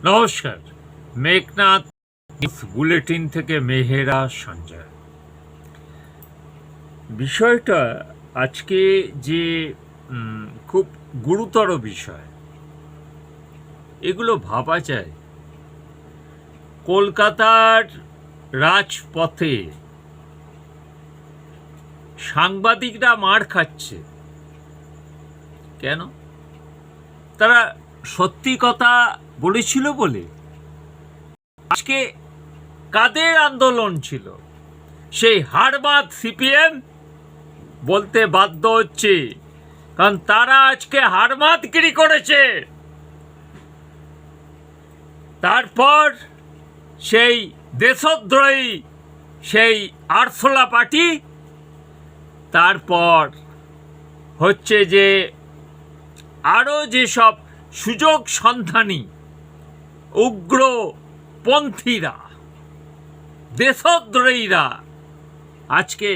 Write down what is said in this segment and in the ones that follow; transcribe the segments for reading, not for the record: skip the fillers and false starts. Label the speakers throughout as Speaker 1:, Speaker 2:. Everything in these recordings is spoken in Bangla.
Speaker 1: নমস্কার, মেঘনাথ নিউজ বুলেটিন থেকে মেহেরা সঞ্জয়। বিষয়টা আজকে যে খুব গুরুতর বিষয়, এগুলো ভাবা যায়। কলকাতার রাজপথে সাংবাদিকরা মার খাচ্ছে কেন? তারা সত্যি কথা বলেছিল বলে? আজকে কাদের আন্দোলন ছিল? সেই হারবাদ সিপিএম বলতে বাধ্য হচ্ছে, কারণ তারা আজকে হারমাদগিরি করেছে। তারপর সেই দেশদ্রোহী সেই আরশোলা পার্টি, তারপর হচ্ছে যে আরও যেসব সুযোগ সন্ধানী উগ্রপন্থীরা, দেশদ্রোহীরা আজকে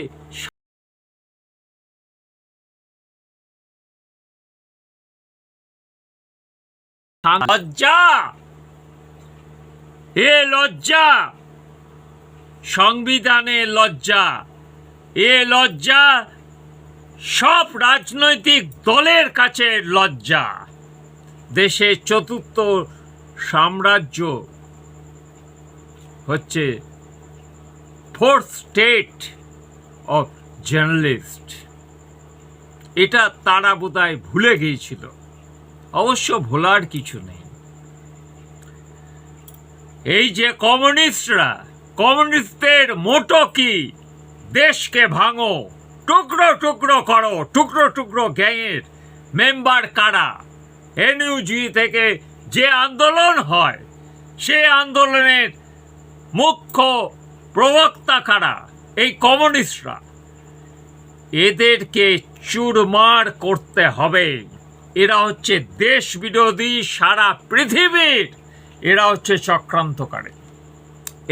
Speaker 1: লজ্জা, এ লজ্জা, সংবিধানের লজ্জা, এ লজ্জা সব রাজনৈতিক দলের কাছে লজ্জা। দেশের চতুর্থ সাম্রাজ্য হচ্ছে ফোর্থ স্টেট অফ জার্নালিস্ট, এটা তারা বোধহয় ভুলে গিয়েছিল। অবশ্য ভোলার কিছু নেই। এই যে কমিউনিস্টরা, কমিউনিস্টদের মোটো কি? দেশকে ভাঙো, টুকরো টুকরো করো। টুকরো টুকরো গ্যাংয়ের মেম্বার কারা? এনইউজি থেকে যে আন্দোলন হয়, সে আন্দোলনের মুখ্য প্রবক্তা কারা? এই কমিউনিস্টরা। এদেরকে চুরমার করতে হবে। এরা হচ্ছে দেশ বিরোধী, সারা পৃথিবীর এরা হচ্ছে চক্রান্তকারী,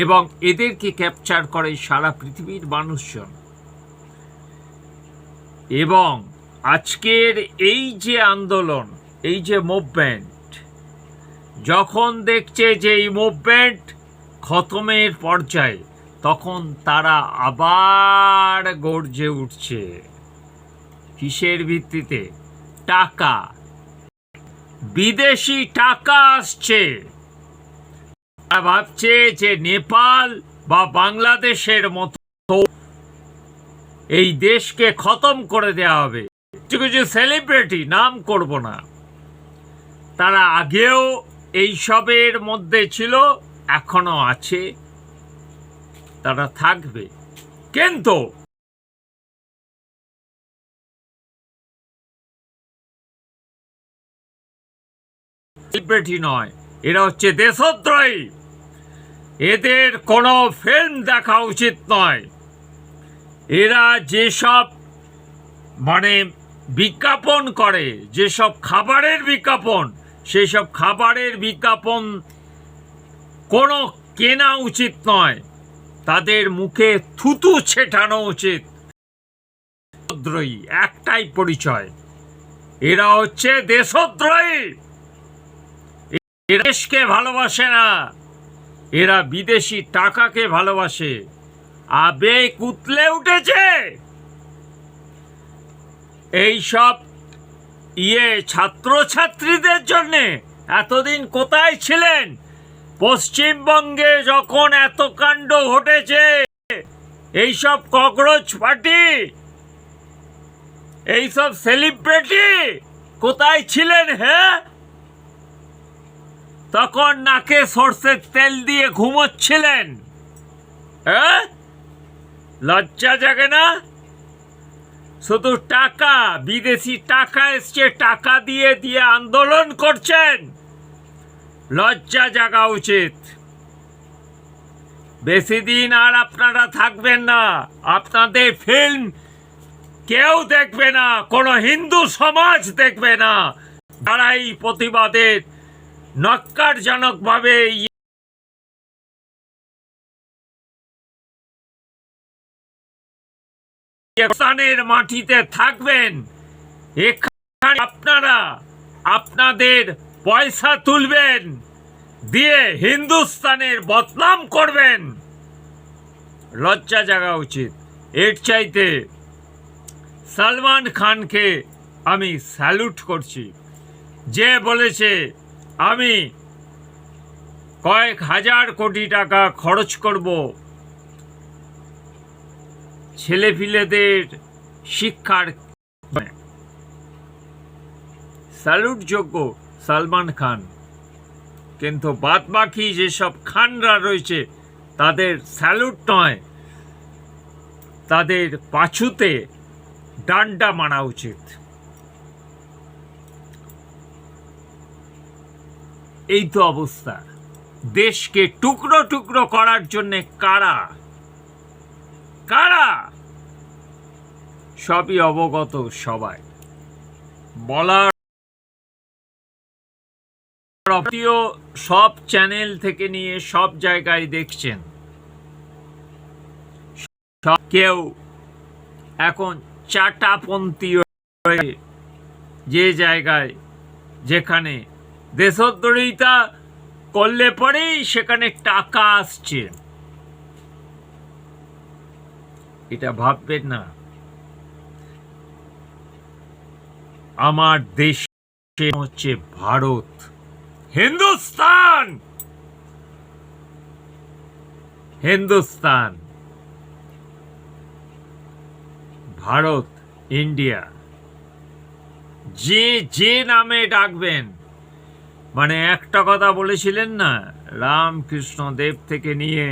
Speaker 1: এবং এদেরকে ক্যাপচার করে সারা পৃথিবীর মানুষজন। এবং আজকের এই যে আন্দোলন, এই যে মুভমেন্ট, যখন দেখছে যে এই মুভমেন্ট খতমের পর্যায়ে, তখন তারা আবার গর্জে উঠছে। কিসের ভিত্তিতে? টাকা, বিদেশি টাকা আসছে। তারা ভাবছে যে নেপাল বা বাংলাদেশের মতো এই দেশকে খতম করে দেওয়া হবে। কিছু কিছু সেলিব্রিটি, নাম করব না, তারা আগেও এইসবের মধ্যে ছিল, এখনো আছে, তারা থাকবে। কিন্তু সেলিব্রিটি নয়, এরা হচ্ছে দেশদ্রোহী। এদের কোনো ফিল্ম দেখা উচিত নয়। এরা যেসব বিজ্ঞাপন করে, যেসব খাবারের বিজ্ঞাপন, সেই সব খাবারের বিজ্ঞাপন কোনো কেনা উচিত নয়। তাদের মুখে থুতু ছেটানো উচিত। দেশদ্রোহী একটাই পরিচয়, এরা হচ্ছে দেশদ্রোহী। এরা দেশকে ভালোবাসে না, এরা বিদেশি টাকাকে ভালোবাসে। আবেগ উতলে উঠেছে। এইসব ছাত্রছাত্রীদের জন্য এতদিন কোথায় ছিলেন? পশ্চিমবঙ্গে যখন এত কাণ্ড ঘটেছে, এইসব ককরোচ পার্টি, এইসব সেলিব্রিটি কোথায় ছিলেন? হ্যাঁ, তখন নাকে সর্ষের তেল দিয়ে ঘুমোচ্ছিলেন। হ্যাঁ, লজ্জা জাগে না? শুধু টাকা, বিদেশি টাকা এসছে, টাকা দিয়ে দিয়ে আন্দোলন করছেন। লজ্জা জাগা উচিত। বেশি দিন আর আপনারা থাকবেন না। আপনাদের ফিল্ম কেউ দেখবে না, কোনো হিন্দু সমাজ দেখবে না। যারা এই প্রতিবাদের নক্কারজনকভাবে মাটিতে থাকবেন, এখানে আপনারা আপনাদের পয়সা তুলবেন, দিয়ে হিন্দুস্তানের বদনাম করবেন, লজ্জা জাগা উচিত। এর চাইতে সালমান খানকে আমি স্যালুট করছি, যে বলেছে আমি কয়েক হাজার কোটি টাকা খরচ করব ছেলেপিলেদের শিক্ষার। স্যালুটযোগ্য সালমান খান, কিন্তু বাদবাকি যেসব খানরা রয়েছে তাদের স্যালুট নয়, তাদের পাছুতে ডান্ডা মারা উচিত। এই তো অবস্থা। দেশকে টুকরো টুকরো করার জন্য কারা কারা সবই অবগত, সবাই বলার। সব চ্যানেল থেকে নিয়ে সব জায়গায় দেখছেন, কেউ এখন চাটাপন্থী হয়ে যে জায়গায় যেখানে দেশদ্রোহিতা করলে পরেই সেখানে টাকা আসছে, এটা ভাববেন না। আমার দেশ হচ্ছে ভারত, হিন্দুস্তান, হিন্দুস্তান, ভারত, ইন্ডিয়া। যে যে নামে ডাকবেন, মানে একটা কথা বলেছিলেন না, রামকৃষ্ণ দেব থেকে নিয়ে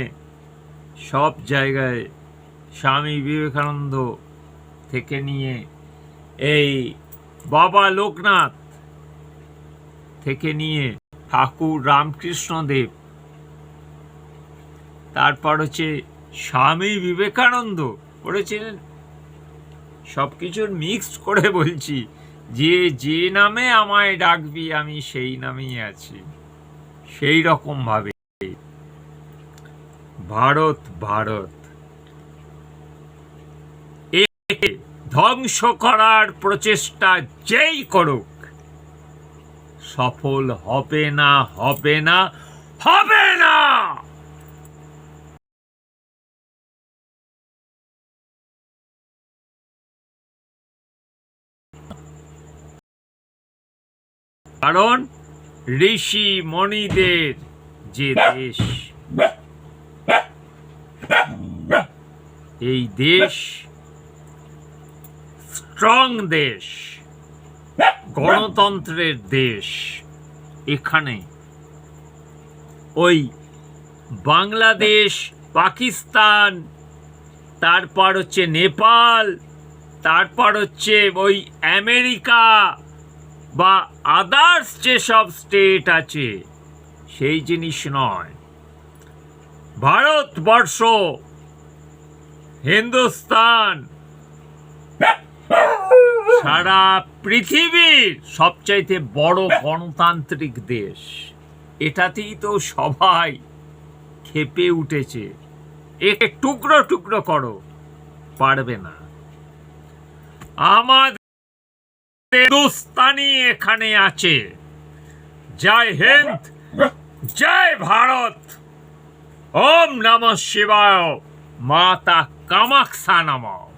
Speaker 1: সব জায়গায়, স্বামী বিবেকানন্দ থেকে নিয়ে এই বাবা লোকনাথ থেকে নিয়ে ঠাকুর রামকৃষ্ণ দেব, তারপর হচ্ছে স্বামী বিবেকানন্দ বলেছিলেন। সব কিছুর মিক্সড করে বলছি, যে যে নামে আমায় ডাকবি আমি সেই নামেই আছি। সেই রকম ভাবে ভারত ভারত একে ধ্বংস করার প্রচেষ্টা যেই করুক সফল হবে না, হবে না, হবে না। কারণ ঋষি মণিদের যে দেশ, এই দেশ স্ট্রং দেশ, গণতন্ত্রের দেশ। এখানে ওই বাংলাদেশ, পাকিস্তান, তারপর হচ্ছে নেপাল, তারপর হচ্ছে ওই আমেরিকা বা আদার্স যেসব স্টেট আছে সেই জিনিস নয়। ভারতবর্ষ, হিন্দুস্তান সারা পৃথিবীর সবচাইতে বড় গণতান্ত্রিক দেশ। এটাতেই তো সবাই ক্ষেপে উঠেছে। একে টুকরো টুকরো করো, পারবে না। আমাদের হিন্দুস্তানি এখানে আছে। জয় হিন্দ, জয় ভারত। ওম নমঃ শিবায়, মাতা কামাখ্যা নমঃ।